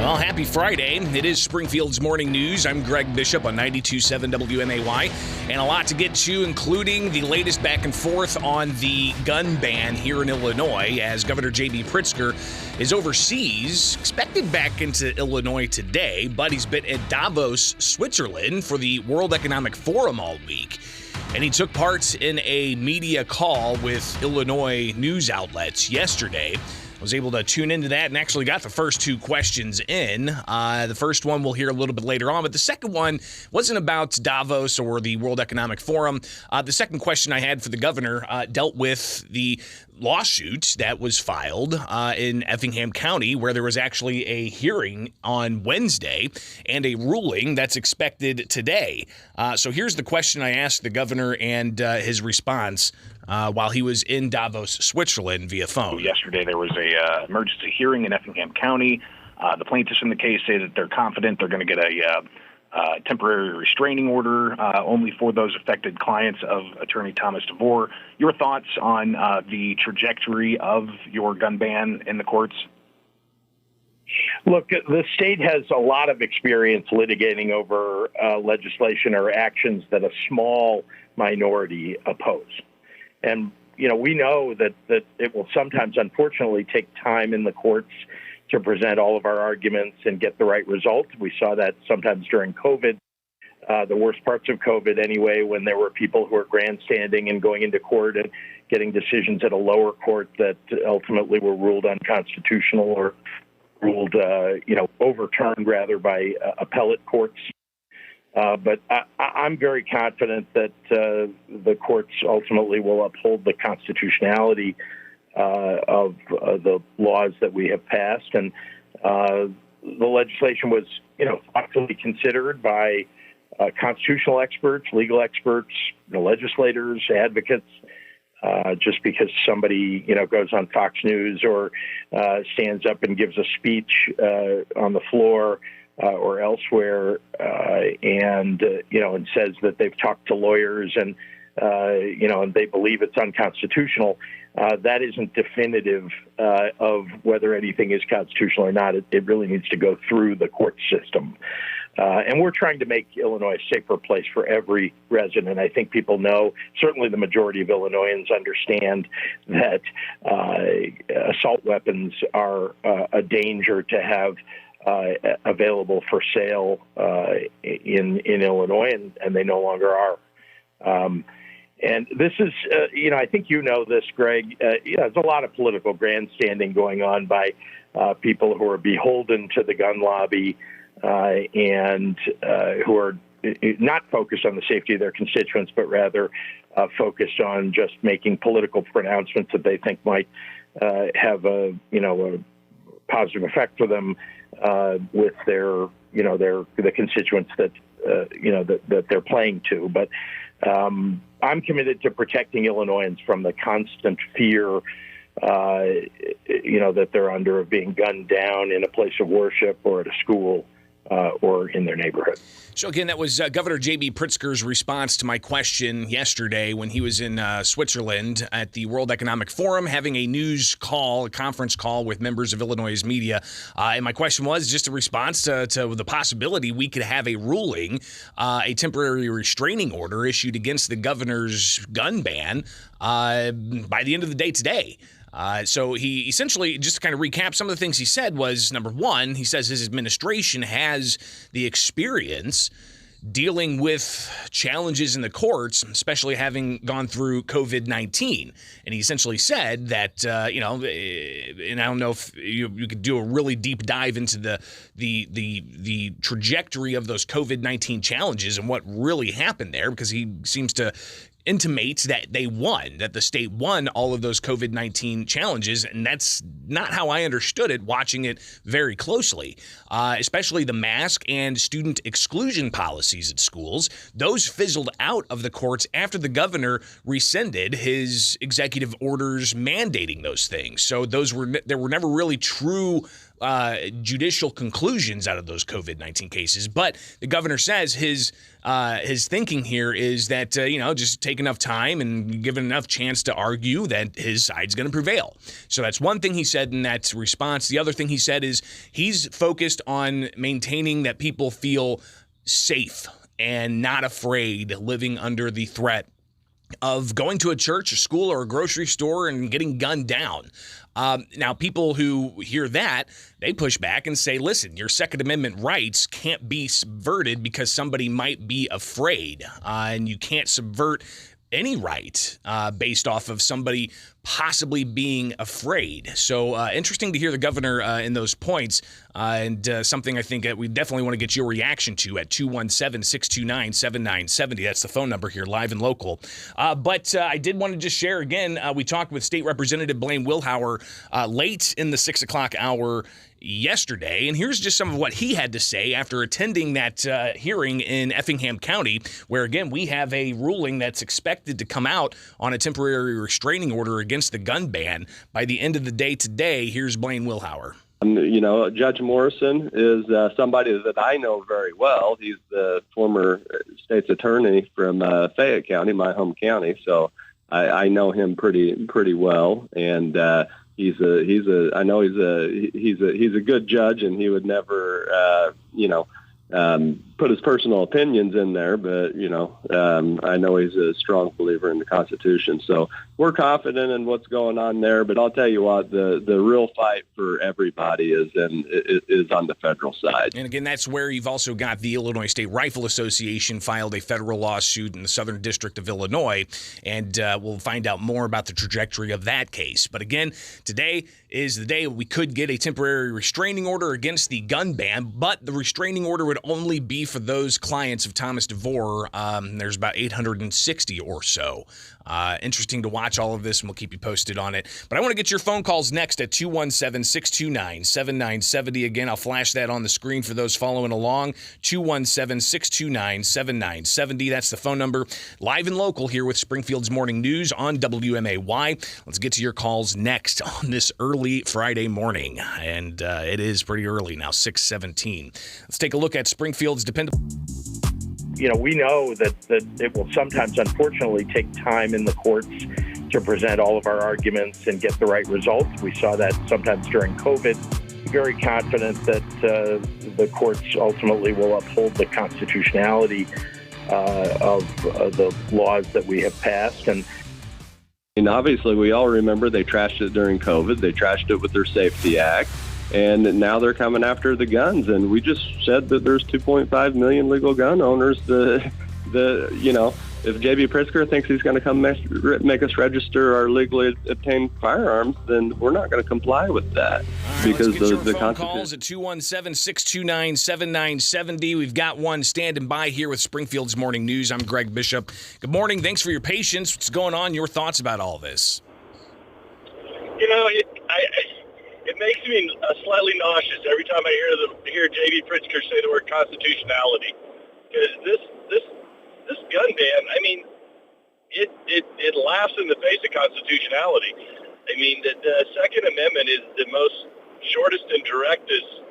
Well, happy Friday. It is Springfield's Morning News. I'm Greg Bishop on 92.7 WMAY, and a lot to get to, including the latest back and forth on the gun ban here in Illinois, as Governor J.B. Pritzker is overseas, expected back into Illinois today, but he's been at Davos, Switzerland for the World Economic Forum all week. And he took part in a media call with Illinois news outlets yesterday. Was able to tune into that and actually got the first two questions in. The first one we'll hear a little bit later on, but the second one wasn't about Davos or the World Economic Forum. The second question I had for the governor dealt with the lawsuit that was filed in Effingham County, where there was actually a hearing on Wednesday and a ruling that's expected today. So here's the question I asked the governor and his response while he was in Davos, Switzerland via phone. Yesterday there was a emergency hearing in Effingham County. The plaintiffs in the case say that they're confident they're going to get a temporary restraining order only for those affected clients of Attorney Thomas DeVore. Your thoughts on the trajectory of your gun ban in the courts? Look, the state has a lot of experience litigating over legislation or actions that a small minority oppose. And, you know, we know that it will sometimes, unfortunately, take time in the courts to present all of our arguments and get the right result. We saw that sometimes during COVID, the worst parts of COVID anyway, when there were people who were grandstanding and going into court and getting decisions at a lower court that ultimately were ruled unconstitutional or ruled, overturned rather by appellate courts. But I'm very confident that the courts ultimately will uphold the constitutionality of the laws that we have passed. And the legislation was, thoughtfully considered by constitutional experts, legal experts, legislators, advocates. Just because somebody, goes on Fox News or stands up and gives a speech on the floor or elsewhere, and says that they've talked to lawyers and they believe it's unconstitutional, that isn't definitive of whether anything is constitutional or not. It really needs to go through the court system. And we're trying to make Illinois a safer place for every resident. I think people know, certainly the majority of Illinoisans understand that assault weapons are a danger to have available for sale in Illinois, and they no longer are. And this is, I think this, Greg. There's a lot of political grandstanding going on by people who are beholden to the gun lobby and who are not focused on the safety of their constituents, but rather focused on just making political pronouncements that they think might have a positive effect for them with the constituents that that they're playing to. But I'm committed to protecting Illinoisans from the constant fear that they're under of being gunned down in a place of worship or at a school or in their neighborhood. So again, that was Governor J.B. Pritzker's response to my question yesterday when he was in Switzerland at the World Economic Forum, having a conference call with members of Illinois' media. And my question was just a response to the possibility we could have a ruling, a temporary restraining order issued against the governor's gun ban by the end of the day today. So he essentially, just to kind of recap, some of the things he said was, number one, he says his administration has the experience dealing with challenges in the courts, especially having gone through COVID-19. And he essentially said that, and I don't know if you could do a really deep dive into the trajectory of those COVID-19 challenges and what really happened there, because he seems to intimates that that the state won all of those COVID-19 challenges, and that's not how I understood it watching it very closely, especially the mask and student exclusion policies at schools. Those fizzled out of the courts after the governor rescinded his executive orders mandating those things. So there were never really true judicial conclusions out of those COVID-19 cases. But the governor says his thinking here is that, just take enough time and give it enough chance to argue that his side's going to prevail. So that's one thing he said in that response. The other thing he said is he's focused on maintaining that people feel safe and not afraid living under the threat of going to a church, a school, or a grocery store and getting gunned down. Now, people who hear that, they push back and say, listen, your Second Amendment rights can't be subverted because somebody might be afraid, and you can't subvert any right based off of somebody possibly being afraid. So interesting to hear the governor in those points, and something I think that we definitely want to get your reaction to at 217-629-7970. That's the phone number here, live and local. But I did want to just share again, we talked with State Representative Rep Wilhour late in the 6 o'clock hour yesterday, and here's just some of what he had to say after attending that hearing in Effingham County, where, again, we have a ruling that's expected to come out on a temporary restraining order against the gun ban by the end of the day today. Here's Blaine Wilhour. Judge Morrison is somebody that I know very well. He's the former state's attorney from Fayette County, my home county, so I know him pretty well, and he's a good judge, and he would never put his personal opinions in there, but I know he's a strong believer in the Constitution. So we're confident in what's going on there, but I'll tell you what, the real fight for everybody is on the federal side. And again, that's where you've also got the Illinois State Rifle Association filed a federal lawsuit in the Southern District of Illinois, and we'll find out more about the trajectory of that case. But again, today is the day we could get a temporary restraining order against the gun ban, but the restraining order would only be for those clients of Thomas DeVore. There's about 860 or so. Interesting to watch all of this, and we'll keep you posted on it. But I want to get your phone calls next at 217-629-7970. Again, I'll flash that on the screen for those following along. 217-629-7970. That's the phone number. Live and local here with Springfield's Morning News on WMAY. Let's get to your calls next on this early Friday morning. And it is pretty early now, 6:17. Let's take a look at Springfield's dependable. We know that it will sometimes, unfortunately, take time in the courts to present all of our arguments and get the right results. We saw that sometimes during COVID. Very confident that the courts ultimately will uphold the constitutionality of the laws that we have passed. And obviously, we all remember they trashed it during COVID. They trashed it with their Safety Act. And now they're coming after the guns. And we just said that there's 2.5 million legal gun owners. If J.B. Pritzker thinks he's going to come make us register our legally obtained firearms, then we're not going to comply with that. Right, because let's get the your phone calls at 217-629-7970. We've got one standing by here with Springfield's Morning News. I'm Greg Bishop. Good morning. Thanks for your patience. What's going on? Your thoughts about all this? It makes me slightly nauseous every time I hear J.B. Pritzker say the word constitutionality, because this gun ban, it laughs in the face of constitutionality. The Second Amendment is the most shortest and directest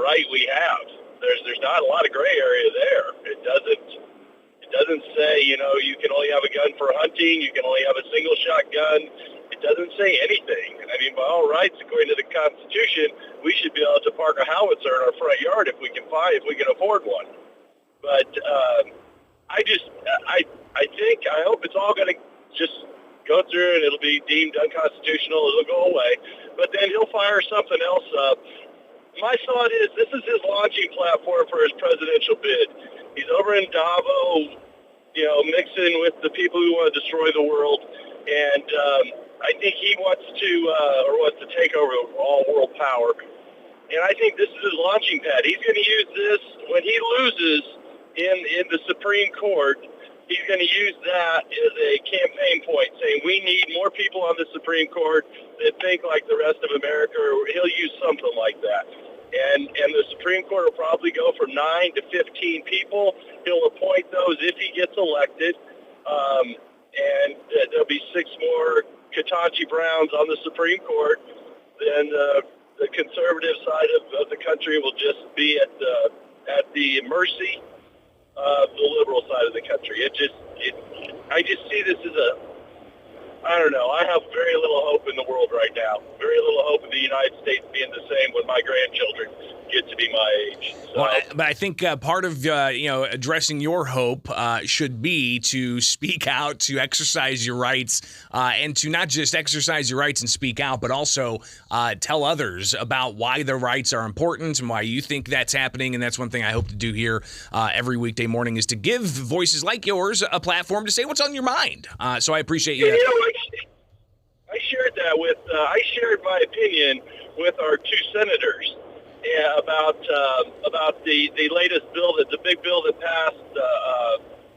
right we have. There's not a lot of gray area there. It doesn't say you can only have a gun for hunting. You can only have a single shot gun. It doesn't say anything. By all rights, according to the Constitution, we should be able to park a howitzer in our front yard if we can afford one. But I hope it's all going to just go through and it'll be deemed unconstitutional. It'll go away. But then he'll fire something else up. My thought is this is his launching platform for his presidential bid. He's over in Davos, mixing with the people who want to destroy the world. And I think he wants to take over all world power. And I think this is his launching pad. He's going to use this when he loses in the Supreme Court. He's going to use that as a campaign point, saying we need more people on the Supreme Court that think like the rest of America. Or he'll use something like that. And the Supreme Court will probably go from 9 to 15 people. He'll appoint those if he gets elected. And there'll be 6 more Ketanji Browns on the Supreme Court. Then the conservative side of the country will just be at the mercy of the liberal side of the country. I just see this as I don't know. I have very little hope in the world right now. Very little hope in the United States being the same when my grandchildren get to be my age. So, but I think part of addressing your hope should be to speak out, to exercise your rights, and to not just exercise your rights and speak out, but also tell others about why their rights are important and why you think that's happening. And that's one thing I hope to do here every weekday morning, is to give voices like yours a platform to say what's on your mind. So I appreciate you. I shared that with. I shared my opinion with our two senators. Yeah, about the latest bill, the big bill that passed,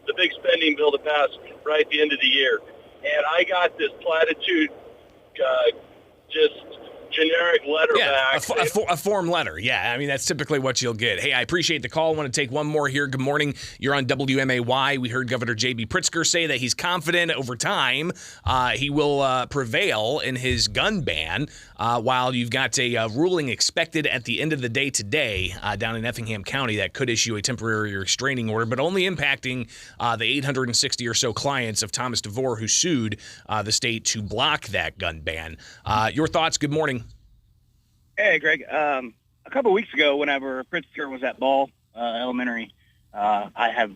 the big spending bill that passed right at the end of the year, and I got this platitude, just generic letter back. A form letter. Yeah, I mean, that's typically what you'll get. Hey, I appreciate the call. I want to take one more here. Good morning. You're on WMAY. We heard Governor J.B. Pritzker say that he's confident over time he will prevail in his gun ban, while you've got a ruling expected at the end of the day today down in Effingham County that could issue a temporary restraining order, but only impacting the 860 or so clients of Thomas DeVore who sued the state to block that gun ban. Your thoughts? Good morning. Hey, Greg. A couple of weeks ago, whenever Pritzker was at Ball Elementary, I have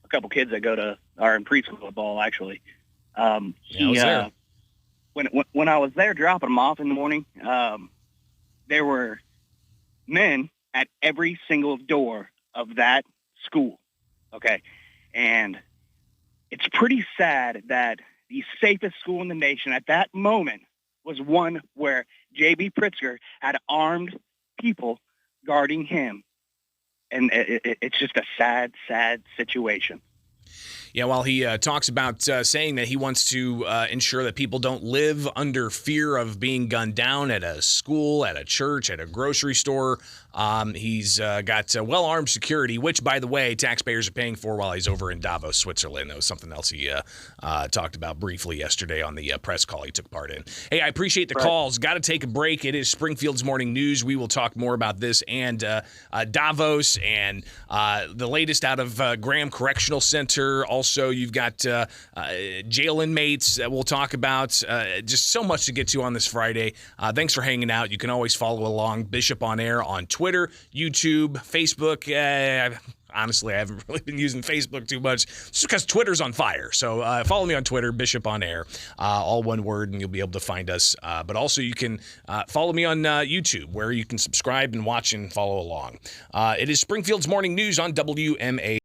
a couple kids that are in preschool at Ball, actually. When I was there dropping them off in the morning, there were men at every single door of that school. Okay. And it's pretty sad that the safest school in the nation at that moment was one where J.B. Pritzker had armed people guarding him. And it's just a sad, sad situation. Yeah, while he talks about saying that he wants to ensure that people don't live under fear of being gunned down at a school, at a church, at a grocery store, he's got well-armed security, which, by the way, taxpayers are paying for while he's over in Davos, Switzerland. That was something else he talked about briefly yesterday on the press call he took part in. Hey, I appreciate the calls. Got to take a break. It is Springfield's Morning News. We will talk more about this and Davos and the latest out of Graham Correctional Center. Also, you've got jail inmates that we'll talk about. Just so much to get to on this Friday. Thanks for hanging out. You can always follow along. Bishop on Air on Twitter, YouTube, Facebook. Honestly, I haven't really been using Facebook too much just because Twitter's on fire. So follow me on Twitter, Bishop on Air, all one word, and you'll be able to find us. But also you can follow me on YouTube, where you can subscribe and watch and follow along. It is Springfield's Morning News on WMA.